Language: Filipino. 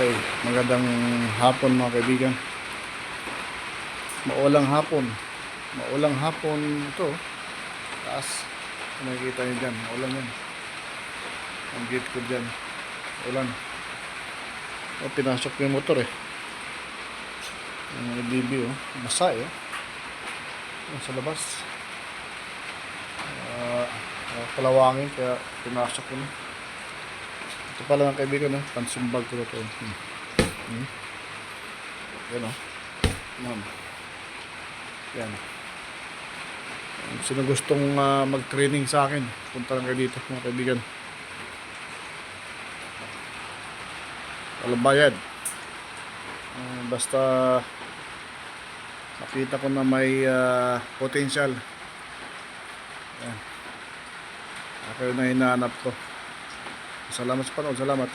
Okay, magandang hapon mga kaibigan. Maulang hapon. Maulang hapon ito. Taas. Kung nakikita nyo dyan, maulan yan. Ang gate ko dyan. Maulan. O, pinasok ko yung motor eh. Yung DB oh. Basa eh. Yung sa labas. Kalawangin kaya pinasok ko na. Ito pala ng kaibigan eh. Pansumbag ko na ito. Yan o. Yan. Sino gustong mag-training sa akin, punta lang kayo dito mga kaibigan. Walang bayad. Basta makita ko na may potential. Yan. Ako yung hinahanap ko. Salamat sa panood. Salamat.